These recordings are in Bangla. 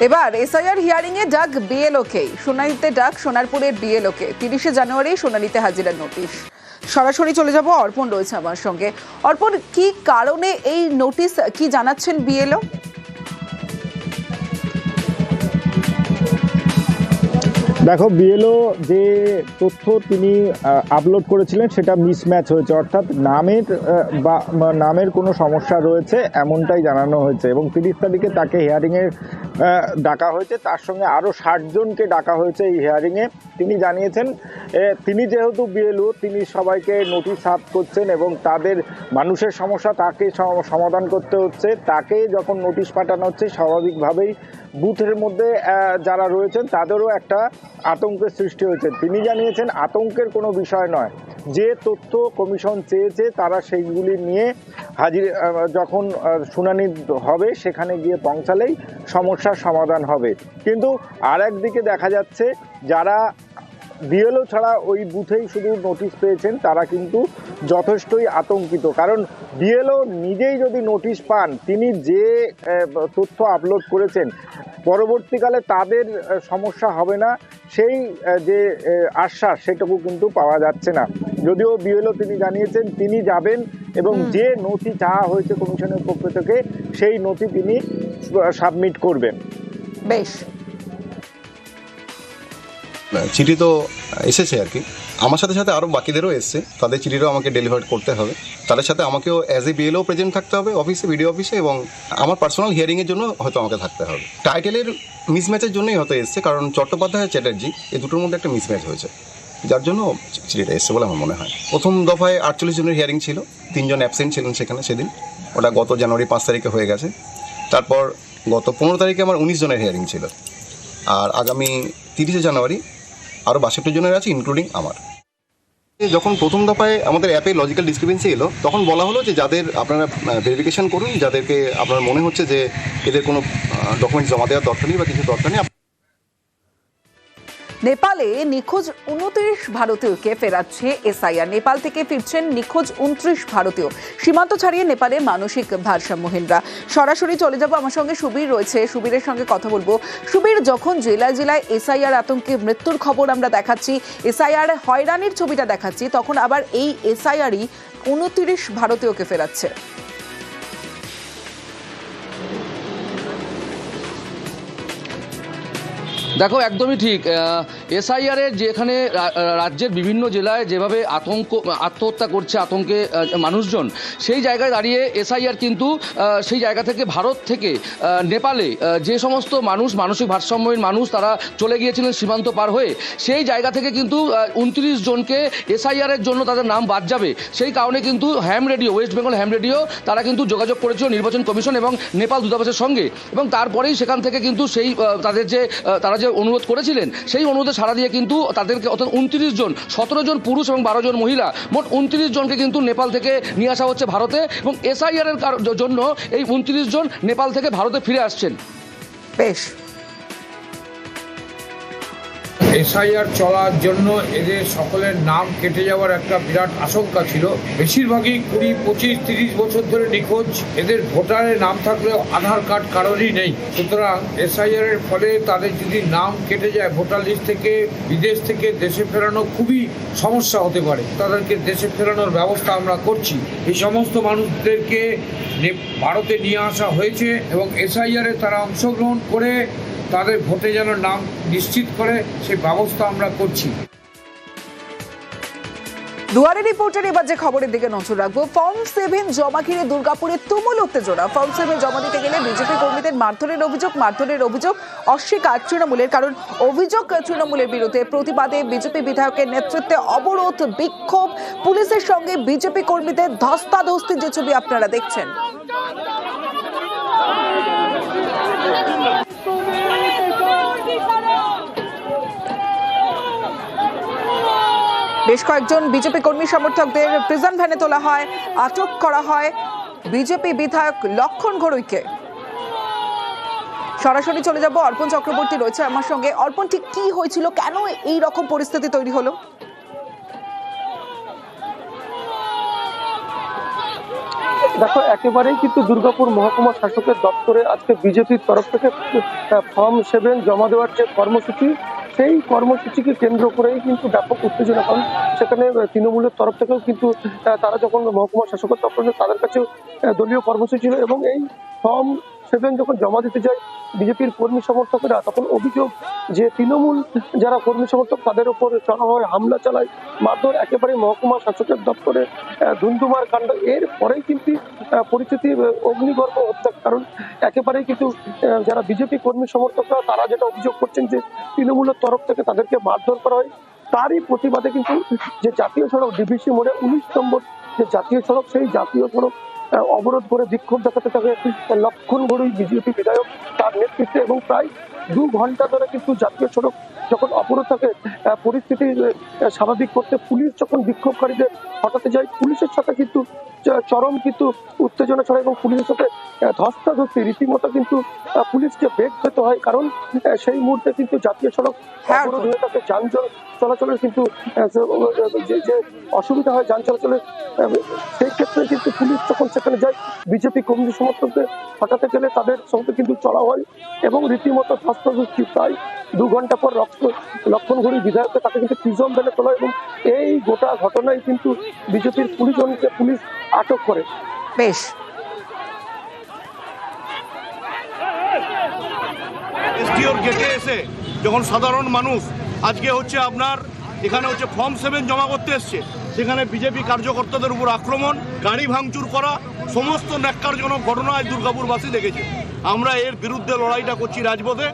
এবার এসআইআর হিয়ারিং এ ডাক বিএলওকে, শুনানিতে ডাক সোনারপুরের বিএলওকে। 30শে জানুয়ারি শুনানিতে হাজিরার নোটিশ। সরাসরি চলে যাব, অর্পণ রয়েছে আমার সঙ্গে। অর্পণ, কি কারণে এই নোটিশ, কি জানাচ্ছেন বিএলও? দেখো, বিএলও যে তথ্য তিনি আপলোড করেছিলেন সেটা মিসম্যাচ হয়েছে, অর্থাৎ নামের কোনো সমস্যা রয়েছে এমনটাই জানানো হয়েছে এবং 30 তারিখে তাকে হিয়ারিংয়ে ডাকা হয়েছে। তার সঙ্গে আরও 60 জনকে ডাকা হয়েছে এই হিয়ারিংয়ে। তিনি জানিয়েছেন তিনি যেহেতু বিএলও, তিনি সবাইকে নোটিশ সার্ভ করছেন এবং তাদের মানুষের সমস্যা তাকে সমাধান করতে হচ্ছে। তাকে যখন নোটিশ পাঠানো হচ্ছে, স্বাভাবিকভাবেই বুথের মধ্যে যারা রয়েছেন তাদেরও একটা আতঙ্কের সৃষ্টি হয়েছে। তিনি জানিয়েছেন আতঙ্কের কোনো বিষয় নয়, যে তথ্য কমিশন চেয়েছে তারা সেইগুলি নিয়ে যখন শুনানি হবে সেখানে গিয়ে পৌঁছালেই সমস্যার সমাধান হবে। কিন্তু আর একদিকে দেখা যাচ্ছে যারা বিএলও ছাড়া ওই বুথেই শুধু নোটিশ পেয়েছেন তারা কিন্তু যথেষ্টই আতঙ্কিত। কারণ বিএলও নিজেই যদি নোটিশ পান, তিনি যে তথ্য আপলোড করেছেন পরবর্তীকালে তাদের সমস্যা হবে না, সেই যে আশ্বাস সেটুকু কিন্তু পাওয়া যাচ্ছে না। যদিও বিএলও তিনি জানিয়েছেন তিনি যাবেন এবং যে নথি চাওয়া হয়েছে কমিশনের পক্ষ থেকে সেই নথি তিনি সাবমিট করবেন। বেশ, চিঠি তো এসেছে আর কি, আমার সাথে সাথে আরও বাকিদেরও এসছে, তাদের চিঠিটাও আমাকে ডেলিভার করতে হবে। তাদের সাথে আমাকেও অ্যাজ এ বিএলও প্রেজেন্ট থাকতে হবে অফিসে, বিডিও অফিসে, এবং আমার পার্সোনাল হিয়ারিংয়ের জন্য হয়তো আমাকে থাকতে হবে। টাইটেলের মিসম্যাচের জন্যই হয়তো এসছে, কারণ চট্টোপাধ্যায় চ্যাটার্জি এই দুটোর মধ্যে একটা মিসম্যাচ হয়েছে, যার জন্য চিঠিটা এসছে বলে আমার মনে হয়। প্রথম দফায় 48 জনের হিয়ারিং ছিল, 3 জন অ্যাবসেন্ট ছিলেন সেখানে সেদিন, ওটা গত জানুয়ারি 5 তারিখে হয়ে গেছে। তারপর গত 15 তারিখে আমার 19 জনের হিয়ারিং ছিল, আর আগামী 30শে জানুয়ারি আরও 62 জনের আছে, ইনক্লুডিং আমার। যখন প্রথম দফায় আমাদের অ্যাপে লজিক্যাল ডিসক্রিপেন্সি এলো, তখন বলা হলো যে যাদের আপনারা ভেরিফিকেশন করুন, যাদেরকে আপনার মনে হচ্ছে যে এদের কোনো ডকুমেন্টস জমা দেওয়ার দরকার নেই বা কিছু দরকার নেই। নেপালে নিখোঁজ 29 ভারতীয়কে ফেরাচ্ছে এসআইআর। নেপাল থেকে ফিরছেন নিখোঁজ 29 ভারতীয়। সীমান্ত ছাড়িয়ে নেপালে মানসিক ভারসাম্যহীনরা। সরাসরি চলে যাব, আমার সঙ্গে সুবীর রয়েছে, সুবীরের সঙ্গে কথা বলবো। সুবীর, যখন জেলায় জেলায় এসআইআর আতঙ্কে মৃত্যুর খবর আমরা দেখাচ্ছি, এসআইআর হয়রানির ছবিটা দেখাচ্ছি, তখন আবার এই এসআইআরই 29 ভারতীয়কে ফেরাচ্ছে। দেখো, একদমই ঠিক। এসআইআরের যেখানে রাজ্যের বিভিন্ন জেলায় যেভাবে আত্মহত্যা করছে আতঙ্কে মানুষজন, সেই জায়গায় দাঁড়িয়ে এসআইআর কিন্তু সেই জায়গা থেকে ভারত থেকে নেপালে যে সমস্ত মানুষ মানসিক ভারসাম্যহীন মানুষ তারা চলে গিয়েছিলেন সীমান্ত পার হয়ে, সেই জায়গা থেকে কিন্তু 29 জনকে এসআইআরের জন্য তাদের নাম বাদ যাবে। সেই কারণে কিন্তু হ্যাম রেডিও, ওয়েস্ট বেঙ্গল হ্যাম রেডিও, তারা কিন্তু যোগাযোগ করেছিল নির্বাচন কমিশন এবং নেপাল দূতাবাসের সঙ্গে, এবং তারপরেই সেখান থেকে কিন্তু সেই তারা যে অনুরোধ করেছিলেন সেই অনুরোধে সাড়া দিয়ে কিন্তু তাদেরকে, অর্থাৎ 29 জন, 17 জন পুরুষ এবং 12 জন মহিলা, মোট 29 জনকে কিন্তু নেপাল থেকে নিয়ে আসা হচ্ছে ভারতে, এবং এসআইআর এর জন্য এই 29 জন নেপাল থেকে ভারতে ফিরে আসছেন। বেশ, এসআইআর চলার জন্য এদের সকলের নাম কেটে যাওয়ার একটা বিরাট আশঙ্কা ছিল। বেশিরভাগই 20, 25, 30 বছর ধরে নিখোঁজ। এদের ভোটারের নাম থাকলেও আধার কার্ড কারোরই নেই। সুতরাং এসআইআর এর ফলে তাদের যদি নাম কেটে যায় ভোটার লিস্ট থেকে, বিদেশ থেকে দেশে ফেরানো খুবই সমস্যা হতে পারে। তাদেরকে দেশে ফেরানোর ব্যবস্থা আমরা করছি। এই সমস্ত মানুষদেরকে ভারতে নিয়ে আসা হয়েছে এবং এসআইআর এ তারা অংশগ্রহণ করে তাদের ভোটে যেন নাম নিশ্চিত করে সেই ব্যবস্থা আমরা করছি। দুয়ারে রিপোর্টার এবার যে খবরের দিকে নজর রাখবো। ফর্ম 7 জমা ঘিরে দুর্গাপুরে তুমুল উত্তেজনা। ফর্ম 7 জমা দিতে গেলে বিজেপি কর্মীদের মারধরের অভিযোগ অস্বীকার তৃণমূলের। কারণ অভিযোগ তৃণমূলের বিরুদ্ধে। প্রতিবাদে বিজেপি বিধায়কের নেতৃত্বে অবরোধ, বিক্ষোভ, পুলিশের সঙ্গে বিজেপি কর্মীদের ধস্তাধস্তির যে ছবি আপনারা দেখছেন। বেশ কয়েকজন বিজেপি কর্মী সমর্থকদের প্রিজন ভ্যানে তোলা হয়, আটক করা হয় বিজেপি বিধায়ক লক্ষণ ঘড়ুইকে। সরাসরি চলে যাব, অর্পণ চক্রবর্তী রয়েছে আমার সঙ্গে। অর্পণ, ঠিক কি হয়েছিল, কেন এই রকম পরিস্থিতি তৈরি হলো? দেখো, একেবারেই কিন্তু দুর্গাপুর মহকুমা শাসকের দপ্তরে আজকে বিজেপির তরফ থেকে ফর্ম 7 জমা দেওয়ার যে কর্মসূচি, সেই কর্মসূচিকে কেন্দ্র করেই কিন্তু ব্যাপক উত্তেজনা। কারণ সেখানে তৃণমূলের তরফ থেকেও কিন্তু তারা যখন মহকুমা শাসকের দপ্তরে তাদের কাছেও দলীয় কর্মসূচি ছিল, এবং এই ফর্ম 7 যখন জমা দিতে যায় বিজেপির কর্মী সমর্থকেরা, তখন অভিযোগ যে তৃণমূল যারা কর্মী সমর্থক তাদের উপর চড়া হয়, হামলা চালায়, মারধর, একেবারে মহকুমা শাসকের দপ্তরে ধুন্ধুমার কাণ্ড। এর পরেই কিন্তু পরিস্থিতি অগ্নিগর্ভ হত্যা। কারণ একেবারেই কিন্তু যারা বিজেপি কর্মী সমর্থকরা তারা যেটা অভিযোগ করছেন যে তৃণমূলের তরফ থেকে তাদেরকে মারধর করা হয়। তারই প্রতিবাদে কিন্তু যে জাতীয় সড়ক ডিভিসি মোড়ে 19 নম্বর যে জাতীয় সড়ক, সেই জাতীয় সড়ক অবরোধ করে বিক্ষোভ দেখাতে থাকে লক্ষণ ঘড়ুই বিজেপি বিধায়ক তার নেতৃত্বে, এবং প্রায় 2 ঘন্টা ধরে কিন্তু জাতীয় সড়ক যখন অবরোধ থাকে, পরিস্থিতি স্বাভাবিক করতে পুলিশ যখন বিক্ষোভকারীদের হটাতে যায়, পুলিশের সাথে কিন্তু চরম কিন্তু উত্তেজনা ছড়ায়, এবং পুলিশের সাথে ধস্তাধস্তি, রীতিমতো কিন্তু পুলিশকে বেগ পেতে হয়। কারণ সেই মুহূর্তে কিন্তু জাতীয় সড়ক অবরোধ হয়ে থাকে, যানজট চলাচলের কিন্তু যে অসুবিধা হয় যান চলাচলের, সেই ক্ষেত্রে কিন্তু পুলিশ যখন সেখানে যায় বিজেপি কর্মী সমর্থকদের হটাতে গেলে তাদের সঙ্গে কিন্তু চড়া হয় এবং রীতিমতো ধস্তাধস্তি। প্রায় 2 ঘন্টা পর লক্ষণ ঘড়ি বিধায়ককে তাকে কিন্তু প্রিজন ভ্যানে তোলা, এবং এই গোটা ঘটনায় কিন্তু বিজেপির 20 জনকে পুলিশ আটক করে। বেশ, এসডিওর গেটে এসে যখন সাধারণ মানুষ আজকে হচ্ছে আপনার এখানে হচ্ছে ফর্ম 7 জমা করতে এসছে, সেখানে বিজেপি কার্যকর্তাদের উপর আক্রমণ, গাড়ি ভাঙচুর করা, সমস্ত ন্যাক্কারজনক ঘটনা আজ দুর্গাপুরবাসী দেখেছে। আমরা এর বিরুদ্ধে লড়াইটা করছি রাজপথে।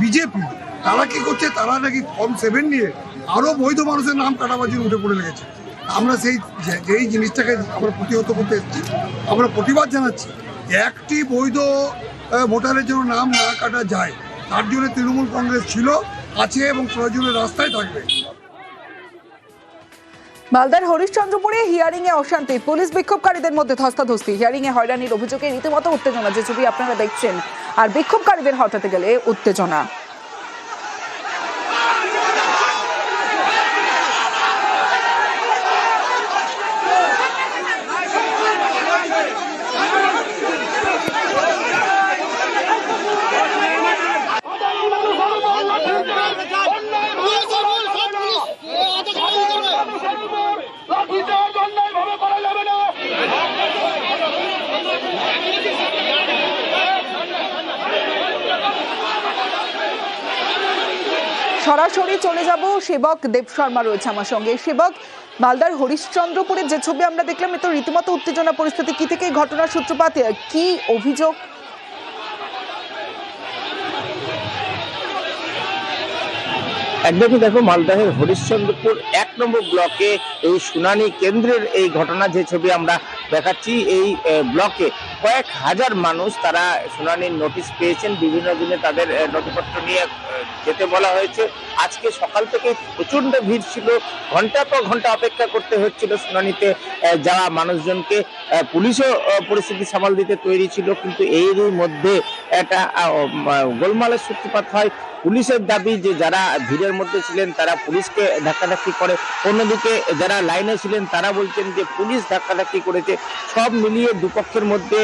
বিজেপি তারা কি করছে, তারা নাকি ফর্ম 7 নিয়ে আরো বৈধ মানুষের নাম কাটাবাজির উঠে পড়ে লেগেছে। আমরা যেই জিনিসটাকে আমরা প্রতিহত করতে এসেছি, আমরা প্রতিবাদ জানাচ্ছি। একটি বৈধ ভোটারের জন্য নাম না কাটা যায়, তার জন্য তৃণমূল কংগ্রেস ছিল, আছে এবং প্রয়োজনে রাস্তায় থাকবে। মালদার হরিশ্চন্দ্রপুরে হিয়ারিং এ অশান্তি, পুলিশ বিক্ষোভকারীদের মধ্যে ধস্তাধস্তি, হিয়ারিং এ হয়রানির অভিযোগে রীতিমতো উত্তেজনা, যে ছবি আপনারা দেখছেন, আর বিক্ষোভকারীদের হটাতে গেলে উত্তেজনা। সরাসরি চলে যাব, সেবক দেব শর্মা রয়েছে আমার সঙ্গে। সেবক, মালদার হরিশ্চন্দ্রপুরের যে ছবি আমরা দেখলাম, এ তো রীতিমতো উত্তেজনা পরিস্থিতি, কি থেকে ঘটনার সূত্রপাত, কি অভিযোগ? একদমই, দেখো, মালদাহের হরিশ্চন্দ্রপুর 1 নম্বর ব্লকে এই শুনানি কেন্দ্রের এই ঘটনা যে ছবি আমরা দেখাচ্ছি, এই ব্লকে কয়েক হাজার মানুষ তারা শুনানির নোটিশ পেয়েছেন। বিভিন্ন দিনে তাদের নথিপত্র নিয়ে যেতে বলা হয়েছে। আজকে সকাল থেকে প্রচন্ড ভিড় ছিল, ঘন্টা পর ঘন্টা অপেক্ষা করতে হচ্ছিল শুনানিতে যাওয়া মানুষজনকে। পুলিশও পরিস্থিতি সামাল দিতে তৈরি ছিল, কিন্তু এরই মধ্যে একটা গোলমালের সূত্রপাত হয়। পুলিশের দাবি যে যারা ভিড়ের মধ্যে ছিলেন তারা পুলিশকে ধাক্কাধাক্কি করে, অন্যদিকে যারা লাইনে ছিলেন তারা বলছেন যে পুলিশ ধাক্কাধাক্কি করেছে। সব মিলিয়ে দুপক্ষের মধ্যে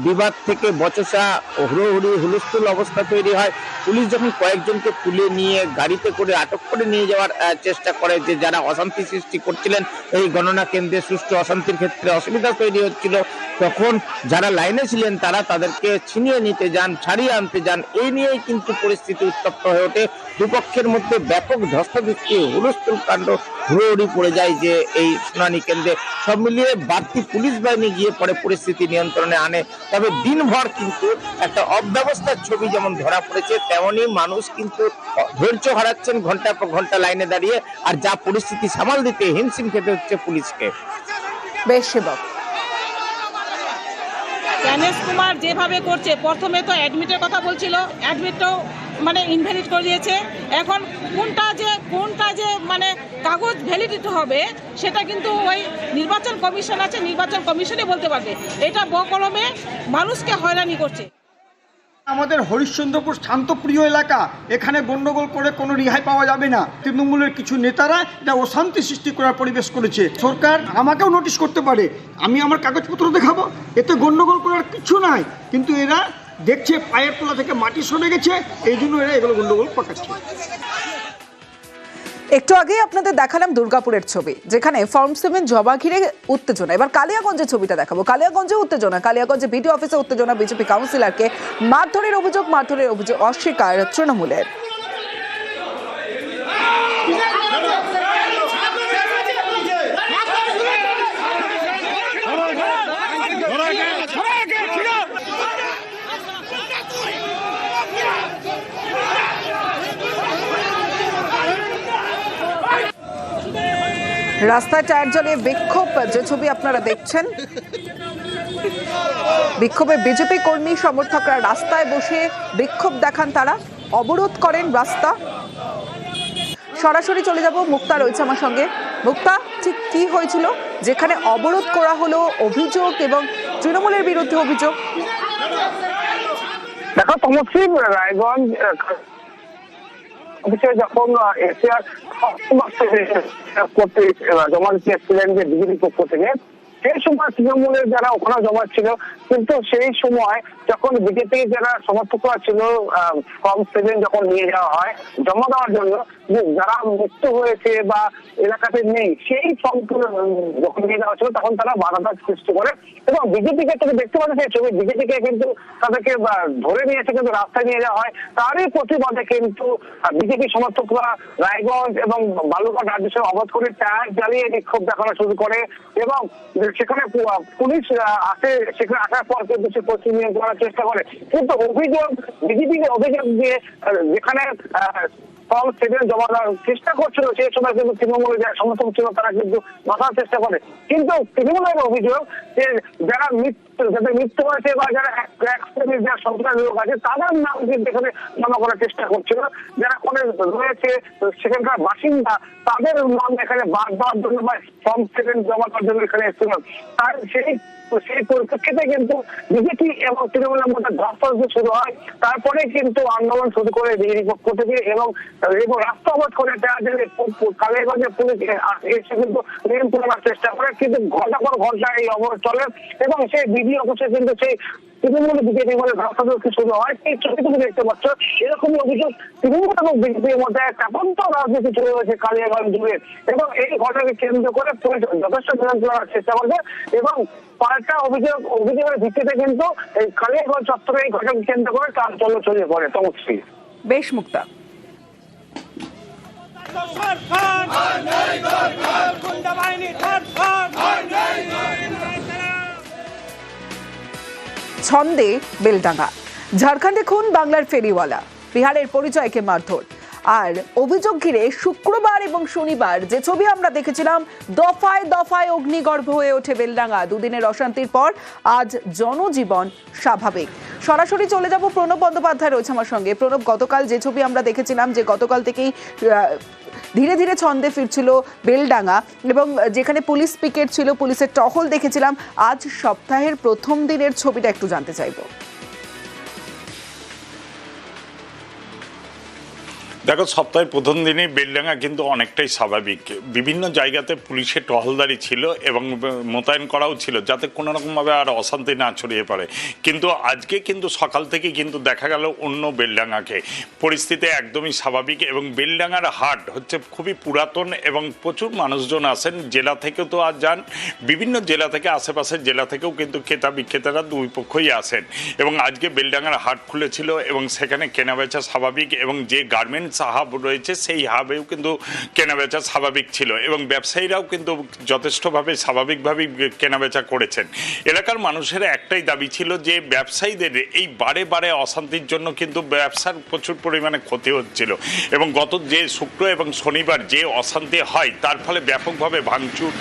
বিবাদ থেকে বচসা, হুড়োহুড়ি, হুলস্থুল অবস্থা তৈরি হয়। পুলিশ যখন কয়েকজনকে তুলে নিয়ে গাড়িতে করে আটক করে নিয়ে যাওয়ার চেষ্টা করে, যে যারা অশান্তি সৃষ্টি করছিলেন এই গণনা কেন্দ্রে, সুষ্ঠু অশান্তির ক্ষেত্রে অসুবিধা তৈরি হচ্ছিল, তখন যারা লাইনে ছিলেন তারা তাদেরকে ছিনিয়ে নিতে যান, ছাড়িয়ে আনতে যান। এই নিয়েই কিন্তু পরিস্থিতি উত্তপ্ত হয়ে ওঠে। দুপক্ষের মধ্যে ব্যাপক ধস্তাধস্তি, হুলস্থুল কাণ্ড, হুড়োহুড়ি পড়ে যায় যে এই শুনানি কেন্দ্রে। সব মিলিয়ে বাড়তি পুলিশ বাহিনী গিয়ে পরে পরিস্থিতি নিয়ন্ত্রণে আনে। তবে দিনভর কিন্তু একটা অব্যবস্থার ছবি যেমন ধরা পড়েছে, তেমনি মানুষ কিন্তু ধৈর্য হারাচ্ছেন ঘন্টা পর ঘন্টা লাইনে দাঁড়িয়ে, আর যা পরিস্থিতি সামাল দিতে হিমশিম খেতে হচ্ছে পুলিশকে। বেশ, সেবক। জ্ঞানেশ কুমার যেভাবে করছে, প্রথমে তো অ্যাডমিটের কথা বলছিল, অ্যাডমিটটাও মানে ইনভ্যালিড করে দিয়েছে। এখন কোনটা যে মানে কাগজ ভ্যালিডিটি হবে সেটা কিন্তু ওই নির্বাচন কমিশন আছে, নির্বাচন কমিশনই বলতে পারবে। এটা বকলমে মানুষকে হয়রানি করছে। আমাদের হরিশ্চন্দ্রপুর শান্তপ্রিয় এলাকা, এখানে গন্ডগোল করে কোনো রেহাই পাওয়া যাবে না। তৃণমূলের কিছু নেতারা এটা অশান্তি সৃষ্টি করার পরিবেশ করেছে। সরকার আমাকেও নোটিশ করতে পারে, আমি আমার কাগজপত্র দেখাবো, এতে গন্ডগোল করার কিছু নাই। কিন্তু এরা দেখছে পায়ের তলা থেকে মাটি সরে গেছে, এই জন্য এরা এগুলো গন্ডগোল পাকাচ্ছে। একটু আগেই আপনাদের দেখালাম দুর্গাপুরের ছবি, যেখানে ফর্ম 7 জমা ঘিরে উত্তেজনা। এবার কালিয়াগঞ্জের ছবিটা দেখাবো। কালিয়াগঞ্জে উত্তেজনা, কালিয়াগঞ্জে বিডিও অফিসে উত্তেজনা। বিজেপি কাউন্সিলরকে মারধরের অভিযোগ অস্বীকার তৃণমূলের। রাস্তায় টায়ার জ্বালিয়ে বিক্ষোভ, যে ছবি আপনারা দেখছেন। বিক্ষোভে বিজেপি কর্মী সমর্থকরা রাস্তায় বসে বিক্ষোভ দেখান, তারা অবরোধ করেন রাস্তা। সরাসরি চলে যাব, মুক্তা রয়েছে আমার সঙ্গে। মুক্তা, ঠিক কি হয়েছিল যেখানে অবরোধ করা হলো, অভিযোগ এবং তৃণমূলের বিরুদ্ধে অভিযোগ? দেখো তমশ্রী, রায়গঞ্জ যখন এশিয়ার করতে জমা দিতে এসেছিলেন যে বিজেপি পক্ষ থেকে, সেই সময় তৃণমূলের যারা ওখানে জমা ছিল, কিন্তু সেই সময় যখন বিজেপি যারা সমর্থকরা ছিল ফর্ম 7 যখন নিয়ে যাওয়া হয় জমা দেওয়ার জন্য, যারা মুক্ত হয়েছে বা এলাকাতে নেই, সেই ফর্মগুলো যখন নিয়ে যাওয়া ছিল তখন তারা বাধার সৃষ্টি করে এবং বিজেপিকে তুমি দেখতে পাচ্ছ সেই ছবি, বিজেপিকে কিন্তু তাদেরকে ধরে নিয়ে এসে কিন্তু রাস্তায় নিয়ে যাওয়া হয়। তারই প্রতিবাদে কিন্তু বিজেপি সমর্থকরা রায়গঞ্জ এবং বালুরঘাট রাজ্য সভা অবরোধ করে টায়ার জ্বালিয়ে বিক্ষোভ দেখানো শুরু করে এবং সেখানে পুলিশ আসে। সেখানে আসার পর কিন্তু সে পরিস্থিতি নিয়ন্ত্রণ করার চেষ্টা করে। কিন্তু অভিযোগ, বিজেপিকে অভিযোগ দিয়ে যেখানে ফর্ম 7 জমা দেওয়ার চেষ্টা করছিল, সেই সময় কিন্তু তৃণমূলের যারা সমর্থক ছিল তারা কিন্তু বাঁধার চেষ্টা করে। কিন্তু তৃণমূলের অভিযোগ যে যাদের মৃত্যু হয়েছে বা যারা যারা সন্ত্রাস লোক আছে তাদের নাম কিন্তু এখানে জমা করার চেষ্টা করছিল। যারা ওখানে রয়েছে সেখানকার বাসিন্দা, তাদের নাম এখানে বাদ দেওয়ার জন্য বা ফর্ম 7 জমা দেওয়ার জন্য এখানে এসেছিল। তার সেই পরিপ্রেক্ষিতে কিন্তু বিজেপি এবং তৃণমূলের মধ্যে ধস্তাধস্তি শুরু হয়। তারপরে কিন্তু আন্দোলন শুরু করে বিজেপি পক্ষ থেকে এবং রাস্তা অবরোধ করে কালিয়াগঞ্জে পুলিশ এসে কিন্তু নিয়ন্ত্রণ করার চেষ্টা করে। কিন্তু ঘন্টার পর ঘন্টা এই অবরোধ চলে এবং সেই বিডিও অফিসে কিন্তু সেই তৃণমূল বিজেপির মধ্যে ধস্তাধস্তি শুরু হয়। এই ছবি তুমি দেখতে পাচ্ছ, এরকমই অভিযোগ তৃণমূল এবং বিজেপির মধ্যে একটা কাপন্ত রাজনীতি শুরু হয়েছে কালিয়াগঞ্জ জুড়ে এবং এই ঘটনাকে কেন্দ্র করে পুলিশ যথেষ্ট নিয়ন্ত্রণ করার চেষ্টা করবে এবং পাল্টা অভিযোগের ভিত্তিতে কিন্তু এই কালিয়াগঞ্জ চত্বরে এই ঘটনাকে কেন্দ্র করে চাঞ্চল্য ছড়িয়ে পড়ে। তমশ্রী, বেশ মুক্তা। ছন্দে বেলডাঙ্গা, ঝাড়খণ্ডে খুন বাংলার ফেরিওয়ালা, বিহারের পরিচয়কে মারধর। আর অভিযোগ ঘিরে শুক্রবার এবং শনিবার যে ছবি আমরা দেখেছিলাম, দফায় দফায় অগ্নিগর্ভ হয়ে ওঠে বেলডাঙ্গা। দুদিনের অশান্তির পর আজ জনজীবন স্বাভাবিক। সরাসরি চলে যাব, প্রণব বন্দ্যোপাধ্যায় রয়েছে আমার সঙ্গে। প্রণব, গতকাল যে ছবি আমরা দেখেছিলাম যে গতকাল থেকেই ধীরে ধীরে ছন্দে ফিরছিল বেলডাঙ্গা এবং যেখানে পুলিশ পিকেট ছিল, পুলিশের টহল দেখেছিলাম, আজ সপ্তাহের প্রথম দিনের ছবিটা একটু জানতে চাইবো। দেখো, সপ্তাহের প্রথম দিনই বেলডাঙ্গা কিন্তু অনেকটাই স্বাভাবিক। বিভিন্ন জায়গাতে পুলিশের টহলদারি ছিল এবং মোতায়েন করাও ছিল যাতে কোনো রকমভাবে আর অশান্তি না ছড়িয়ে পড়ে। কিন্তু আজকে কিন্তু সকাল থেকে কিন্তু দেখা গেল অন্য বেলডাঙ্গাকে, পরিস্থিতি একদমই স্বাভাবিক এবং বেলডাঙ্গার হাট হচ্ছে খুবই পুরাতন এবং প্রচুর মানুষজন আসেন। জেলা থেকে তো আর যান, বিভিন্ন জেলা থেকে, আশেপাশের জেলা থেকেও কিন্তু ক্রেতা বিক্রেতারা দুই পক্ষই আসেন এবং আজকে বেলডাঙ্গার হাট খুলেছিল এবং সেখানে কেনাবেচা স্বাভাবিক এবং যে গার্মেন্টস হাব রয়েছে সেই হাবেও কিন্তু কেনাবেচা স্বাভাবিক ছিল এবং ব্যবসায়ীরাও কিন্তু যথেষ্টভাবে স্বাভাবিকভাবেই কেনাবেচা করেছেন। এলাকার মানুষের একটাই দাবি ছিল যে ব্যবসায়ীদের এই বারে বারে অশান্তির জন্য কিন্তু ব্যবসার প্রচুর পরিমাণে ক্ষতি হচ্ছিল এবং গত যে শুক্র এবং শনিবার যে অশান্তি হয় তার ফলে ব্যাপকভাবে ভাঙচুর,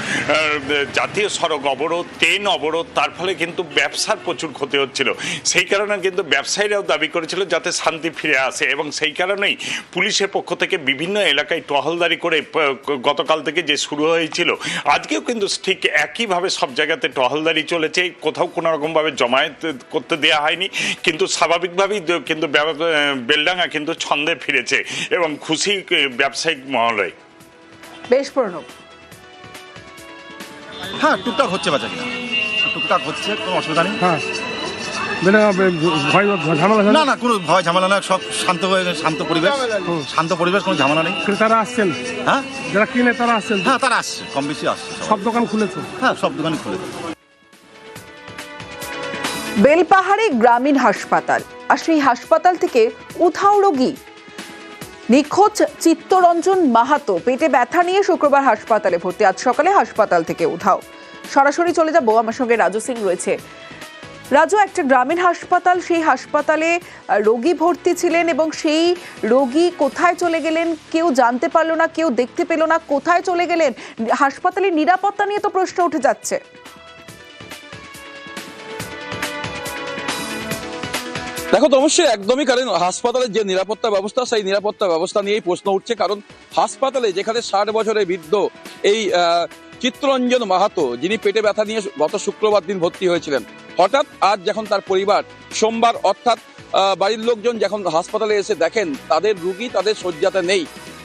জাতীয় সড়ক অবরোধ, ট্রেন অবরোধ, তার ফলে কিন্তু ব্যবসার প্রচুর ক্ষতি হচ্ছিল। সেই কারণে কিন্তু ব্যবসায়ীরাও দাবি করেছিল যাতে শান্তি ফিরে আসে এবং সেই কারণেই পুলিশের পক্ষ থেকে বিভিন্ন এলাকায় টহলদারি করে গতকাল থেকে যে শুরু হয়েছিল, আজকেও কিন্তু ঠিক একইভাবে সব জায়গাতে টহলদারি চলেছে। কোথাও কোনো রকমভাবে জমায়েত করতে দেওয়া হয়নি, কিন্তু স্বাভাবিকভাবেই কিন্তু বেলডাঙ্গা কিন্তু ছন্দে ফিরেছে এবং খুশি ব্যবসায়িক মহলে। বেশ প্রণব। হ্যাঁ, টুকটাক হচ্ছে বাজারে, টুকটাক হচ্ছে, কোনো অসুবিধা নেই। হ্যাঁ, ভয় ঝামেলা না না, কোনো ভয় ঝামেলা না, সব শান্ত পরিবেশ, কোনো ঝামেলা নেই। ক্রেতারা আসছেন? হ্যাঁ, যারা কিনে তারা আসছেন? হ্যাঁ, তারা আসছে, কম বেশি আসছে। সব দোকান খুলেছে? হ্যাঁ, সব দোকানই খুলেছে। বেলপাহাড়ি গ্রামীণ হাসপাতাল, আর সেই হাসপাতাল থেকে উধাও রোগী। নিখোঁজ চিত্তরঞ্জন মাহাতো পেটে ব্যথা নিয়ে শুক্রবার হাসপাতালে ভর্তি, আজ সকালে হাসপাতাল থেকে উধাও। সরাসরি চলে যাব, আমার সঙ্গে রাজু সিং রয়েছে। রাজু, একটা গ্রামীণ হাসপাতাল, সেই হাসপাতালে রোগী ভর্তি ছিলেন এবং সেই রোগী কোথায় চলে গেলেন কেউ জানতে পারলো না, কেউ দেখতে পেল না, কোথায় চলে গেলেন? হাসপাতালের নিরাপত্তা নিয়ে তো প্রশ্ন উঠে যাচ্ছে। দেখো তো, অবশ্যই একদমই, কারণ হাসপাতালের যে নিরাপত্তা ব্যবস্থা, সেই নিরাপত্তা ব্যবস্থা নিয়েই প্রশ্ন উঠছে। কারণ হাসপাতালে যেখানে 60 বছরের বৃদ্ধ এই চিত্তরঞ্জন মাহাতো, যিনি পেটে ব্যথা নিয়ে গত শুক্রবার দিন ভর্তি হয়েছিলেন, হঠাৎ আজ যখন তার পরিবার সোমবার অর্থাৎ বাড়ির লোকজন যখন হাসপাতালে এসে দেখেন তাদের রুগী তাদের শয্যাতে নেই,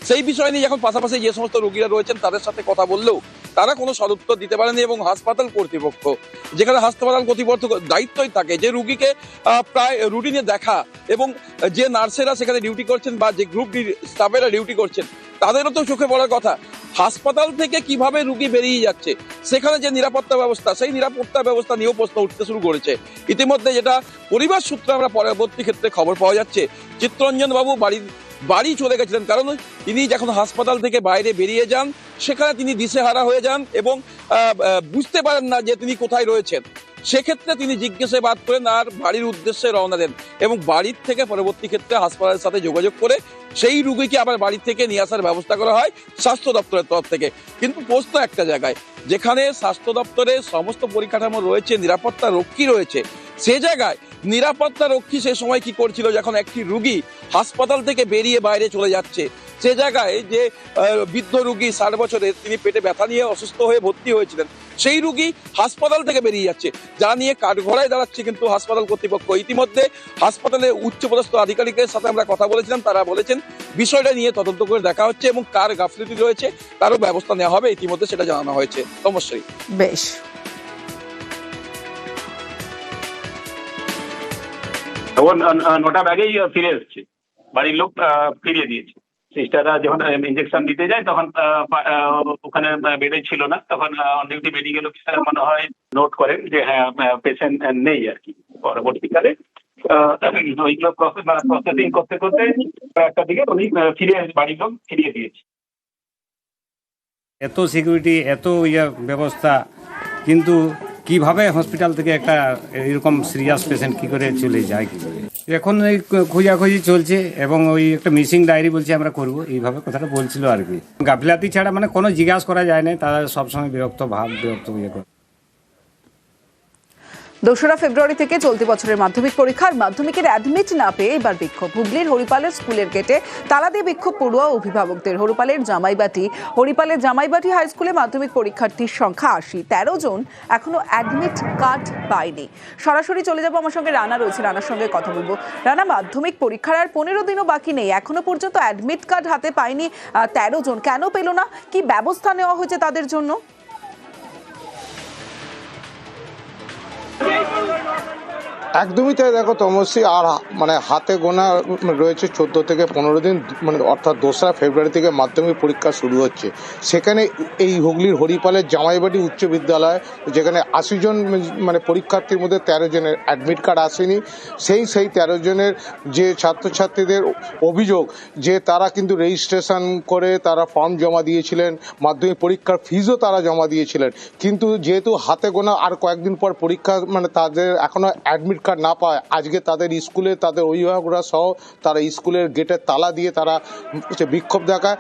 সেই বিষয় নিয়ে যখন পাশাপাশি যে সমস্ত রোগীরা রয়েছেন তাদের সাথে কথা বললেও তারা কোনো সদুত্তর দিতে পারেনি। এবং হাসপাতাল কর্তৃপক্ষ, যেখানে হাসপাতাল কর্তৃপক্ষ দায়িত্বই থাকে যে রুগীকে প্রায় রুটিনে দেখা, এবং যে নার্সেরা সেখানে ডিউটি করছেন বা যে গ্রুপ স্টাফেরা ডিউটি করছেন তাদেরও তো চোখে পড়ার কথা হাসপাতাল থেকে কিভাবে রুগী বেরিয়ে যাচ্ছে, সেখানে যে নিরাপত্তা ব্যবস্থা, সেই নিরাপত্তা ব্যবস্থা নিয়েও প্রশ্ন উঠতে শুরু করেছে। ইতিমধ্যে যেটা পরিবার সূত্রে আমরা পরবর্তী ক্ষেত্রে খবর পাওয়া যাচ্ছে, চিত্তরঞ্জন বাবু বাড়ি চলে গেছিলেন, কারণ তিনি যখন হাসপাতাল থেকে বাইরে বেরিয়ে যান সেখানে তিনি দিশেহারা হয়ে যান এবং বুঝতে পারেন না যে তিনি কোথায় রয়েছেন। সেক্ষেত্রে তিনি জিজ্ঞাসাবাদ করেন আর বাড়ির উদ্দেশ্যে রওনা দেন এবং বাড়ির থেকে পরবর্তী ক্ষেত্রে হাসপাতালের সাথে যোগাযোগ করে সেই রুগীকে আবার বাড়ি থেকে নিয়ে আসার ব্যবস্থা করা হয় স্বাস্থ্য দপ্তরের তরফ থেকে। কিন্তু প্রশ্ন একটা জায়গায়, যেখানে স্বাস্থ্য দপ্তরের সমস্ত পরিকাঠামো রয়েছে, নিরাপত্তা রক্ষী রয়েছে, সে জায়গায় নিরাপত্তা রক্ষী সে সময় কি করছিল যখন একটি রুগী হাসপাতাল থেকে বেরিয়ে বাইরে চলে যাচ্ছে? সে জায়গায় যে বৃদ্ধ রুগী 60 বছরের, তিনি পেটে ব্যথা নিয়ে অসুস্থ হয়ে ভর্তি হয়েছিলেন, সেই রুগী হাসপাতাল থেকে বেরিয়ে যাচ্ছে, যা নিয়ে কাঠগড়ায় দাঁড়াচ্ছে কিন্তু হাসপাতাল কর্তৃপক্ষ। ইতিমধ্যে হাসপাতালের উচ্চপদস্থ আধিকারিকের সাথে আমরা কথা বলেছিলাম, তারা বলেছেন বিষয়টা নিয়ে তদন্ত করে দেখা হচ্ছে এবং কার গাফিলতি রয়েছে তারও ব্যবস্থা নেওয়া হবে, ইতিমধ্যে সেটা জানানো হয়েছে। অবশ্যই বেশ, তখন 9টা ব্যাগেই ফিরে এসছে, বাড়ির লোক ফিরিয়ে দিয়েছে। সিস্টাররা যখন ইঞ্জেকশন দিতে যায় তখন ওখানে বেডে ছিল না, তখন অন ডিউটি মেডিকেল অফিসার মনে হয় নোট করেন যে হ্যাঁ পেশেন্ট নেই আর কি। পরবর্তীকালে ওইগুলো প্রসেসিং করতে করতে একটা দিকে উনি বাড়ির লোক ফিরিয়ে দিয়েছে। এত সিকিউরিটি, এত ব্যবস্থা, কিন্তু কিভাবে হসপিটাল থেকে একটা এরকম সিরিয়াস পেশেন্ট কি করে চলে যায়, কি করে? এখন ওই খোঁজাখুঁজি চলছে এবং ওই একটা মিসিং ডায়েরি বলছে আমরা করব, এইভাবে কথাটা বলছিল আর কি। গাফিলাতি ছাড়া মানে কোনো জিজ্ঞাসা করা যায় না, তারা সবসময় বিরক্ত করে। 2রা ফেব্রুয়ারি থেকে চলতি বছরের মাধ্যমিক পরীক্ষার মাধ্যমিকের অ্যাডমিট না পেয়ে এবার বিক্ষোভ। হুগলির হরিপালের স্কুলের গেটে তালা দিয়ে বিক্ষোভ পড়ুয়া অভিভাবকদের। হরিপালের জামাইবাটি হাই স্কুলে মাধ্যমিক পরীক্ষার্থীর সংখ্যা 80, 13 জন এখনো অ্যাডমিট কার্ড পায়নি। সরাসরি চলে যাব, আমার সঙ্গে রানা রয়েছে, রানার সঙ্গে কথা বলবো। রানা, মাধ্যমিক পরীক্ষার আর 15 দিনও বাকি নেই, এখনো পর্যন্ত অ্যাডমিট কার্ড হাতে পায়নি 13 জন, কেন পেল না? কি ব্যবস্থা নেওয়া হয়েছে তাদের জন্য? একদমই তাই। দেখো তমস্বী, আর মানে হাতে গোনা রয়েছে 14 থেকে 15 দিন, মানে অর্থাৎ 2রা ফেব্রুয়ারি থেকে মাধ্যমিক পরীক্ষা শুরু হচ্ছে। সেখানে এই হুগলির হরিপালের জামাইবাটি উচ্চ বিদ্যালয়, যেখানে 80 জন মানে পরীক্ষার্থীর মধ্যে 13 জনের অ্যাডমিট কার্ড আসেনি। সেই 13 জনের যে ছাত্রছাত্রীদের অভিযোগ যে তারা কিন্তু রেজিস্ট্রেশন করে তারা ফর্ম জমা দিয়েছিলেন, মাধ্যমিক পরীক্ষার ফিজও তারা জমা দিয়েছিলেন, কিন্তু যেহেতু হাতে গোনা আর কয়েকদিন পর পরীক্ষা, মানে তাদের এখনো অ্যাডমিট কার্ড না পায়, আজকে তাদের স্কুলে তাদের অভিভাবকরা সহ তারা স্কুলের গেটের তালা দিয়ে তারা বিক্ষোভ দেখায়।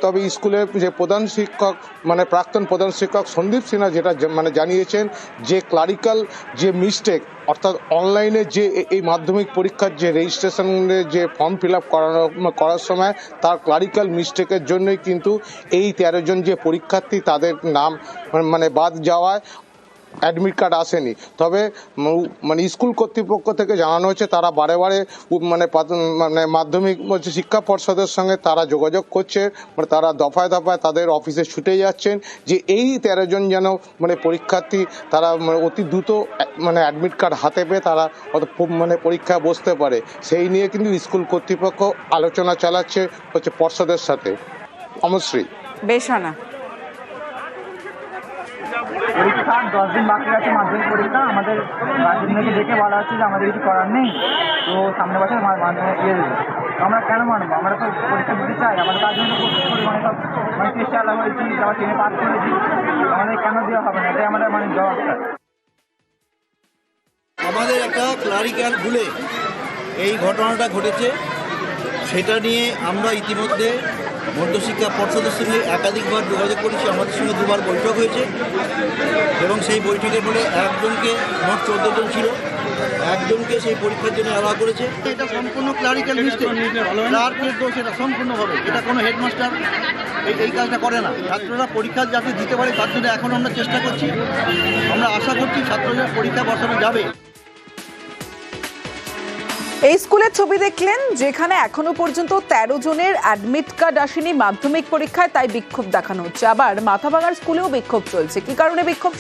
তবে স্কুলের যে প্রধান শিক্ষক মানে প্রাক্তন প্রধান শিক্ষক সন্দীপ সিনহা যেটা মানে জানিয়েছেন যে ক্লারিক্যাল যে মিস্টেক, অর্থাৎ অনলাইনে যে এই মাধ্যমিক পরীক্ষার যে রেজিস্ট্রেশনের যে ফর্ম ফিল আপ করার সময় তার ক্লারিক্যাল মিস্টেকের জন্যই কিন্তু এই 13 জন যে পরীক্ষার্থী তাদের নাম মানে বাদ যাওয়ায় অ্যাডমিট কার্ড আসেনি। তবে মানে স্কুল কর্তৃপক্ষ থেকে জানানো হচ্ছে তারা বারে বারে মানে মাধ্যমিক শিক্ষা পর্ষদের সঙ্গে তারা যোগাযোগ করছে, মানে তারা দফায় দফায় তাদের অফিসে ছুটে যাচ্ছেন যে এই 13 জন যেন মানে পরীক্ষার্থী তারা অতি দ্রুত মানে অ্যাডমিট কার্ড হাতে পেয়ে তারা মানে পরীক্ষায় বসতে পারে। সেই নিয়ে কিন্তু স্কুল কর্তৃপক্ষ আলোচনা চালাচ্ছে পর্ষদের সাথে। অমশ্রী। বেশানা। পরীক্ষা 10 দিন বাকি আছে মাধ্যমিক পরীক্ষা। আমাদের গার্জেন থেকে ডেকে বলা হচ্ছে যে আমাদের কিছু করার নেই, তো সামনের বছর মাধ্যমিক দিয়ে দেবে। আমরা কেন মানবো? আমরা তো পরীক্ষা দিতে চাই, আমাদের তার জন্য মানে সব মানে চেষ্টা হয়েছি, আবার ট্রেনে পাস করেছি, আমাদের কেন দেওয়া হবে না? এটাই আমাদের মানে জবাবটা। আমাদের একটা ক্লারিক্যাল ভুলে এই ঘটনাটা ঘটেছে, সেটা নিয়ে আমরা ইতিমধ্যে মধ্যশিক্ষা পর্ষদের সঙ্গে একাধিকবার যোগাযোগ করেছি। আমাদের সঙ্গে 2বার বৈঠক হয়েছে এবং সেই বৈঠকের ফলে একজনকে, মোট 14 জন ছিল, একজনকে সেই পরীক্ষার জন্য অ্যালাউ করেছে। এটা সম্পূর্ণ ক্লারিক্যাল মিস্টেক, ক্লার্কের দোষ এটা সম্পূর্ণভাবে। এটা কোনো হেডমাস্টার এই কাজটা করে না। ছাত্ররা পরীক্ষা যাতে দিতে পারে তার জন্য এখন আমরা চেষ্টা করছি। আমরা আশা করছি ছাত্রদের পরীক্ষা বসানো যাবে। এই স্কুলের ছবি দেখলেন যেখানে এখনো পর্যন্ত 13 জনের অ্যাডমিট কার্ড আসেনি মাধ্যমিক পরীক্ষায়, তাই বিক্ষোভ দেখানো হচ্ছে। আবার মাথাভাঙার স্কুলেও বিক্ষোভ চলছে। কি কারণে বিক্ষোভ?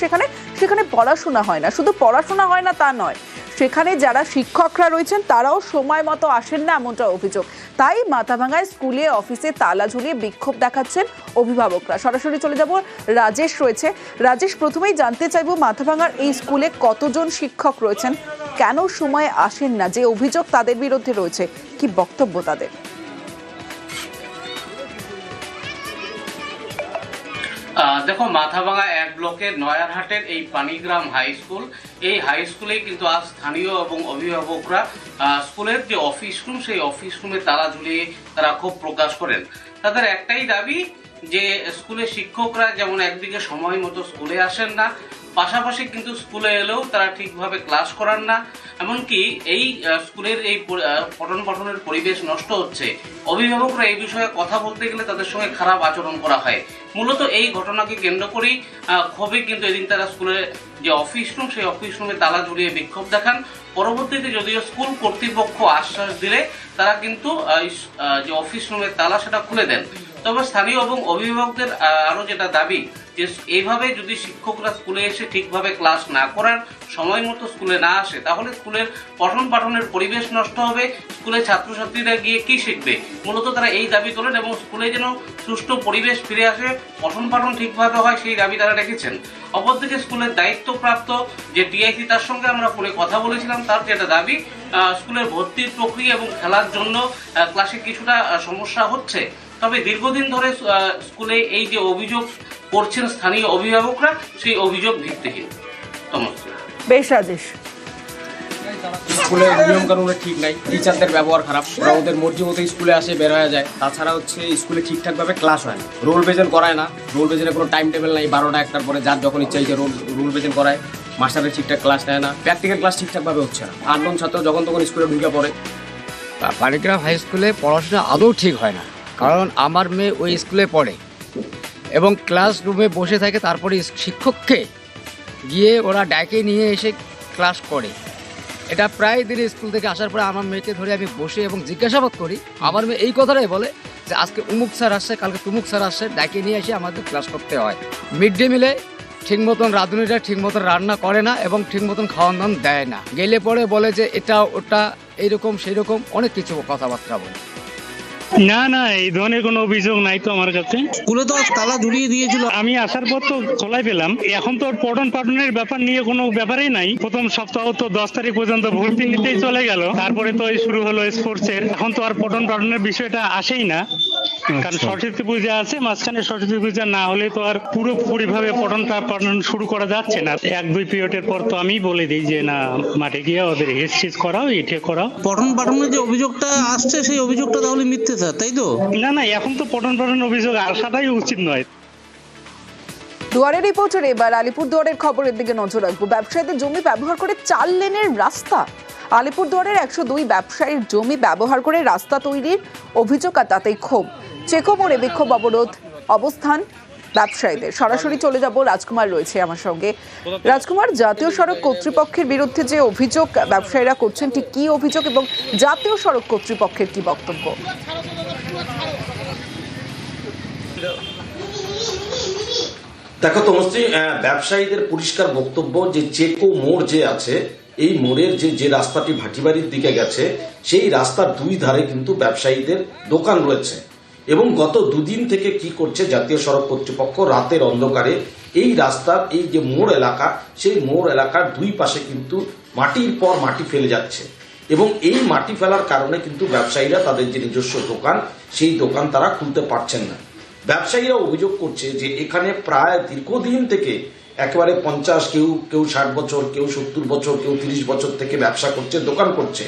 সেখানে পড়াশোনা হয় না। শুধু পড়াশোনা হয় না তা নয়, সেখানে যারা শিক্ষকরা রয়েছেন তারাও সময় মতো আসেন না, এমনটা অভিযোগ। তাই মাথাভাঙায় স্কুলে অফিসে তালা ঝুলিয়ে বিক্ষোভ দেখাচ্ছেন অভিভাবকরা। সরাসরি চলে যাব, রাজেশ রয়েছে। রাজেশ, প্রথমেই জানতে চাইবো মাথাভাঙার এই স্কুলে কতজন শিক্ষক রয়েছেন, কেন সময় আসেন না, যে অভিযোগ তাদের বিরুদ্ধে রয়েছে, কি বক্তব্য তাদের? দেখো, মাথাভাঙা 1 ব্লকের নয়ারহাটের এই পানিগ্রাম হাই স্কুল, এই হাই স্কুলে কিন্তু আজ স্থানীয় এবং অভিভাবকরা স্কুলের যে অফিস রুম, সেই অফিস রুমে তালা ঝুলিয়ে তারা ক্ষোভ প্রকাশ করেন। তাদের একটাই দাবি যে স্কুলের শিক্ষকরা যেমন একদিকে সময় মতো স্কুলে আসেন না, পাশাপাশি কিন্তু স্কুলে এলেও তারা ঠিকভাবে ক্লাস করান না, এমনকি এই স্কুলের এই পঠন পাঠনের পরিবেশ নষ্ট হচ্ছে। অভিভাবকরা এই বিষয়ে কথা বলতে গেলে তাদের সঙ্গে খারাপ আচরণ করা হয়। মূলত এই ঘটনাকে কেন্দ্র করেই ক্ষোভে কিন্তু এদিন তারা স্কুলের যে অফিস রুম, সেই অফিস রুমে তালা ঝুলিয়ে বিক্ষোভ দেখান। পরবর্তীতে যদিও স্কুল কর্তৃপক্ষ আশ্বাস দিলে তারা কিন্তু যে অফিস রুমের তালা সেটা খুলে দেন। তবে স্থানীয় এবং অভিভাবকদের আরও যেটা দাবি যে এইভাবে যদি শিক্ষকরা স্কুলে এসে ঠিকভাবে ক্লাস না করান, সময় মতো স্কুলে না আসে, তাহলে স্কুলের পঠন পাঠনের পরিবেশ নষ্ট হবে। স্কুলে ছাত্রছাত্রীরা গিয়ে কি শিখবে? মূলত তারা এই দাবি তোলেন এবং স্কুলে যেন সুষ্ঠু পরিবেশ ফিরে আসে, পঠন পাঠন ঠিকভাবে হয়, সেই দাবি তারা রেখেছেন। অপরদিকে স্কুলের দায়িত্বপ্রাপ্ত যে টিআইসি, তার সঙ্গে আমরা ফোনে কথা বলেছিলাম। তার যেটা দাবি, স্কুলের ভর্তির প্রক্রিয়া এবং খেলার জন্য ক্লাসে কিছুটা সমস্যা হচ্ছে। তবে দীর্ঘদিন ধরে স্কুলে এই যে অভিযোগ করছেন স্থানীয় অভিভাবকরা, সেই অভিযোগ ভিত্তিহীন। বেশ রাজেশ, স্কুলের নিয়ম কানুনটা ঠিক নাই, টিচারদের ব্যবহার খারাপ, ওরা ওদের মর্জি মতো স্কুলে আসে, বের হয়ে যায়। তাছাড়া হচ্ছে স্কুলে ঠিকঠাকভাবে ক্লাস হয় না, রোল বেজেন করায় না। রোল বেজেনের কোনো টাইম টেবিল নাই, 12টা 1টার পরে যার যখন ইচ্ছা যে রোল বেজেন করায়। মাস্টারের ঠিকঠাক ক্লাস নেয় না, প্র্যাকটিক্যাল ক্লাস ঠিকঠাকভাবে হচ্ছে না। 8 জন ছাত্র যখন তখন স্কুলে ঢুকে পড়ে। পানিগ্রাম হাই স্কুলে পড়াশোনা আদৌ ঠিক হয় না, কারণ আমার মেয়ে ওই স্কুলে পড়ে এবং ক্লাসরুমে বসে থাকে, তারপরে শিক্ষককে গিয়ে ওরা ডাকে নিয়ে এসে ক্লাস করে। এটা প্রায় দিনে স্কুল থেকে আসার পরে আমার মেয়েকে ধরে আমি বসে এবং জিজ্ঞাসাবাদ করি। আমার মেয়ে এই কথাটাই বলে যে আজকে উমুক স্যার আসছে, কালকে তুমুক স্যার আসছে, ডাকে নিয়ে এসে আমাদের ক্লাস করতে হয়। মিড ডে মিলে ঠিক মতন রাঁধুনিরা ঠিক মতন রান্না করে না এবং ঠিক মতন খাওয়ান দাওয়ান দেয় না। গেলে পরে বলে যে এটা ওটা এইরকম সেই রকম অনেক কিছু কথাবার্তা বলে। না না, এই ধরনের কোনো অভিযোগ নাই তো আমার কাছে। স্কুলে তো তালা ঝুলিয়ে দিয়েছিল, আমি আসার পর তো খোলাই পেলাম। এখন তো পঠন পাঠনের ব্যাপার নিয়ে কোনো ব্যাপারই নাই। প্রথম সপ্তাহ তো 10 তারিখ পর্যন্ত ভর্তি নিতেই চলে গেল, তারপরে তো শুরু হলো স্পোর্টস এর। এখন তো আর পঠন পাঠনের বিষয়টা আসেই না। কারণ সরস্বতী পূজা আছে, মাঝখানে সরস্বতী পূজা না হলে তো আর পুরোপুরি ভাবে পঠন শুরু করা যাচ্ছে না। 1-2 পিরিয়ডের পর তো আমি বলে দিই যে না, মাঠে গিয়ে ওদের হেসচিস করাও, এটা করাও। পঠন পাঠনের যে অভিযোগটা আসছে সেই অভিযোগটা তাহলে মিথ্যে স্যার, তাই তো? না, এখন তো পঠন অভিযোগ আসাটাই উচিত নয়। দুয়ারের রিপোর্টার এবার আলিপুরদুয়ারের খবরের দিকে নজর রাখবো। ব্যবসায়ীদের জমি ব্যবহার করে 4 লেনের রাস্তা। আলিপুরদুয়ারের 102 ব্যবসায়ীর জমি ব্যবহার করে রাস্তা তৈরির অভিযোগ, আর তাতেই ক্ষোভ। চেকো মোড়ে বিক্ষোভ অবরোধ অবস্থান ব্যবসায়ীদের। সরাসরি চলে যাব, রাজকুমার রয়েছে আমার সঙ্গে। রাজকুমার, জাতীয় সড়ক কর্তৃপক্ষের বিরুদ্ধে যে অভিযোগ ব্যবসায়ীরা করছেন, ঠিক কি অভিযোগ এবং জাতীয় সড়ক কর্তৃপক্ষের কি বক্তব্য? দেখো তমশ্রী, ব্যবসায়ীদের পরিষ্কার বক্তব্য যে চেকো মোড় যে আছে, এই মোড়ের যে রাস্তাটি ভাটিবাড়ির দিকে গেছে, সেই রাস্তার 2 ধারে কিন্তু ব্যবসায়ীদের দোকান রয়েছে। এবং গত 2 দিন থেকে কি করছে জাতীয় সড়ক কর্তৃপক্ষ, রাতের অন্ধকারে এই রাস্তার এই যে মোড় এলাকা, সেই মোড় এলাকার 2 পাশে কিন্তু মাটির পর মাটি ফেলে যাচ্ছে। এবং এই মাটি ফেলার কারণে কিন্তু ব্যবসায়ীরা তাদের যে নিজস্ব দোকান, সেই দোকান তারা খুলতে পারছেন না। ব্যবসায়ীরা অভিযোগ করছে যে এখানে প্রায় দীর্ঘদিন থেকে একেবারে 50, কেউ 60 বছর, কেউ 70 বছর, কেউ 30 বছর থেকে ব্যবসা করছে, দোকান করছে।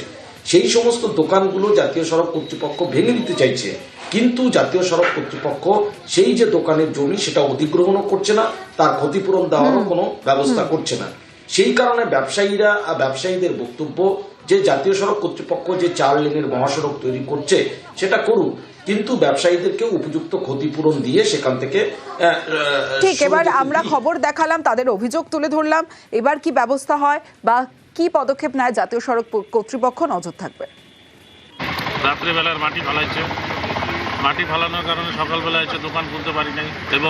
সেই সমস্ত দোকানগুলো জাতীয় সড়ক কর্তৃপক্ষ ভেঙে দিতে চাইছে, কিন্তু জাতীয় সড়ক কর্তৃপক্ষ সেই যে দোকানের জমি সেটা অধিগ্রহণও করছে না, তার ক্ষতিপূরণ দেওয়ারও কোনো ব্যবস্থা করছে না। সেই কারণে ব্যবসায়ীদের বক্তব্য যে জাতীয় সড়ক কর্তৃপক্ষ যে 4 লেনের মহাসড়ক তৈরি করছে সেটা করুক, কিন্তু ব্যবসায়ীদেরকে উপযুক্ত ক্ষতিপূরণ দিয়ে সেখান থেকে ঠিক। এবার আমরা খবর দেখালাম, তাদের অভিযোগ তুলে ধরলাম, এবার কি ব্যবস্থা হয় বা কি পদক্ষেপ নেয় জাতীয় সড়ক কর্তৃপক্ষ, নজর থাকবে। রাত্রিবেলার মাটি ফালাইছে, মাটি ফালানোর কারণে সকালবেলা এসে দোকান খুলতে পারি নাই। এবং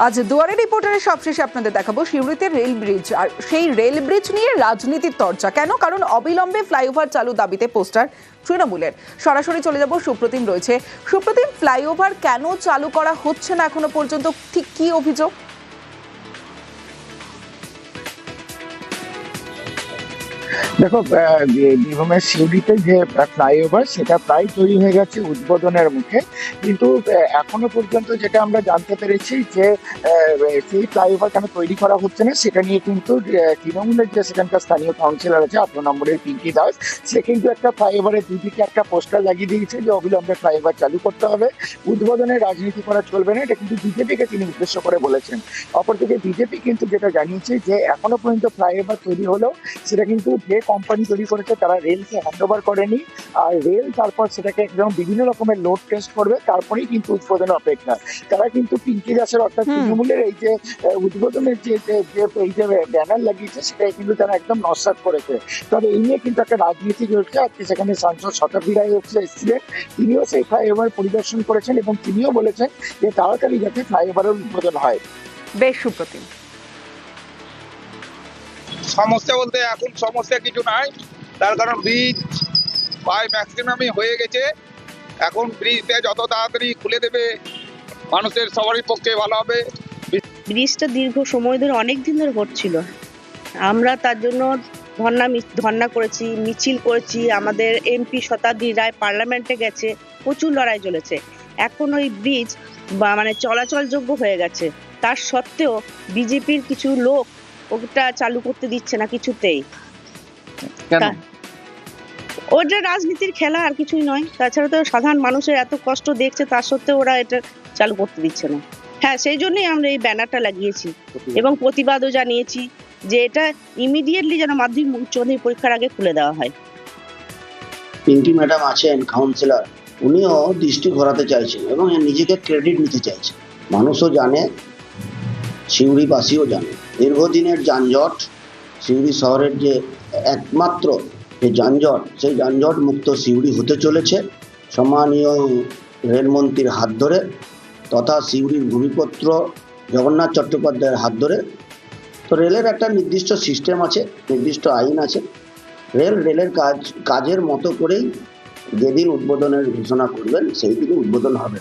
আজ দুয়ারে রিপোর্টারের সবশেষে আপনাদের দেখাবো সিউড়িতে রেল ব্রিজ, আর সেই রেল ব্রিজ নিয়ে রাজনীতির চর্চা কেন? কারণ অবিলম্বে ফ্লাইওভার চালু দাবিতে পোস্টার তৃণমূলের। সরাসরি চলে যাব, সুপ্রতিম রয়েছে। সুপ্রতিম, ফ্লাইওভার কেন চালু করা হচ্ছে না এখনো পর্যন্ত, ঠিক কি অভিযোগ? দেখো, বীরভূমের সিউড়িতে যে ফ্লাইওভার সেটা প্রায় তৈরি হয়ে গেছে উদ্বোধনের মুখে, কিন্তু এখনো পর্যন্ত যেটা আমরা জানতে পেরেছি যে সেই ফ্লাইওভার কেন তৈরি করা হচ্ছে না সেটা নিয়ে কিন্তু তৃণমূলের যে সেখানকার স্থানীয় কাউন্সিলর আছে 18 নম্বরের পিঙ্কি দাস, সে কিন্তু একটা ফ্লাইওভারের দুদিকে একটা পোস্টার লাগিয়ে দিয়েছে যে অবিলম্বে ফ্লাইওভার চালু করতে হবে, উদ্বোধনের রাজনীতি করা চলবে না। এটা কিন্তু বিজেপিকে তিনি উদ্দেশ্য করে বলেছেন। অপরদিকে বিজেপি কিন্তু যেটা জানিয়েছে যে এখনো পর্যন্ত ফ্লাইওভার তৈরি হলেও সেটা কিন্তু যে কোম্পানি তৈরি করেছে তারা রেলকে হ্যান্ডওভার করেনি, আর রেল তারপর সেটাকে একদম বিভিন্ন রকমের লোড টেস্ট করবে, তারপরেই কিন্তু উদ্বোধনের অপেক্ষা। তারা কিন্তু পিঙ্কি দাসের অর্থাৎ তৃণমূলের এই যে উদ্বোধনের যে এই যে ব্যানার লাগিয়েছে সেটাই কিন্তু তারা একদম নস্যাৎ করেছে। তবে এই নিয়ে কিন্তু একটা রাজনীতি চলছে। আজকে সেখানে সাংসদ শতাব্দী রায় এসেছিলেন, তিনিও সেই ফ্লাইওভার পরিদর্শন করেছেন এবং তিনিও বলেছেন যে তাড়াতাড়ি যাতে ফ্লাইওভারের উদ্বোধন হয়। বেশ, সুপ্রতিম। সমস্যা বলতে এখন সমস্যা কিছু নাই, তার কারণ ব্রিজ প্রায় ম্যাক্সিমামই হয়ে গেছে। এখন ব্রিজটা যত তাড়াতাড়ি খুলে দেবে মানুষের সবারই পক্ষে ভালো হবে। ব্রিজটা দীর্ঘ সময় ধরে অনেক দিন ধরে হচ্ছিল, আমরা তার জন্য ধর্ণা করেছি, মিছিল করেছি, আমাদের এমপি শতাব্দী রায় পার্লামেন্টে গেছে, প্রচুর লড়াই চলেছে। এখন ওই ব্রিজ মানে চলাচলযোগ্য হয়ে গেছে, তার সত্ত্বেও বিজেপির কিছু লোক ওটা চালু করতে দিচ্ছে না কিছুতেই। ওটা রাজনীতির খেলা, আর কিছুই নয়। তাছাড়া তো সাধারণ মানুষের এত কষ্ট দেখছে, তার সত্ত্বেও ওরা এটা চালু করতে দিচ্ছে না। হ্যাঁ, সেই জন্যই আমরা এই ব্যানারটা লাগিয়েছি এবং প্রতিবাদও জানিয়েছি যে এটা ইমিডিয়েটলি যেন মাধ্যমিক উচ্চ মাধ্যমিক পরীক্ষার আগে খুলে দেওয়া হয়। পিঙ্কি ম্যাডাম আছেন কাউন্সিলর, উনিও দৃষ্টি ঘোরাতে চাইছেন এবং নিজেকে ক্রেডিট নিতে চাইছেন। মানুষও জানে, সিউড়িবাসীও জানে দীর্ঘদিনের যানজট, সিউড়ি শহরের যে একমাত্র যে যানজট, সেই যানজট মুক্ত সিউড়ি হতে চলেছে সম্মানীয় রেলমন্ত্রীর হাত ধরে তথা সিউড়ির ভূমিপুত্র জগন্নাথ চট্টোপাধ্যায়ের হাত ধরে। তো রেলের একটা নির্দিষ্ট সিস্টেম আছে, নির্দিষ্ট আইন আছে। রেলের কাজের মতো করেই যেদিন উদ্বোধনের ঘোষণা করবেন সেই দিনই উদ্বোধন হবে।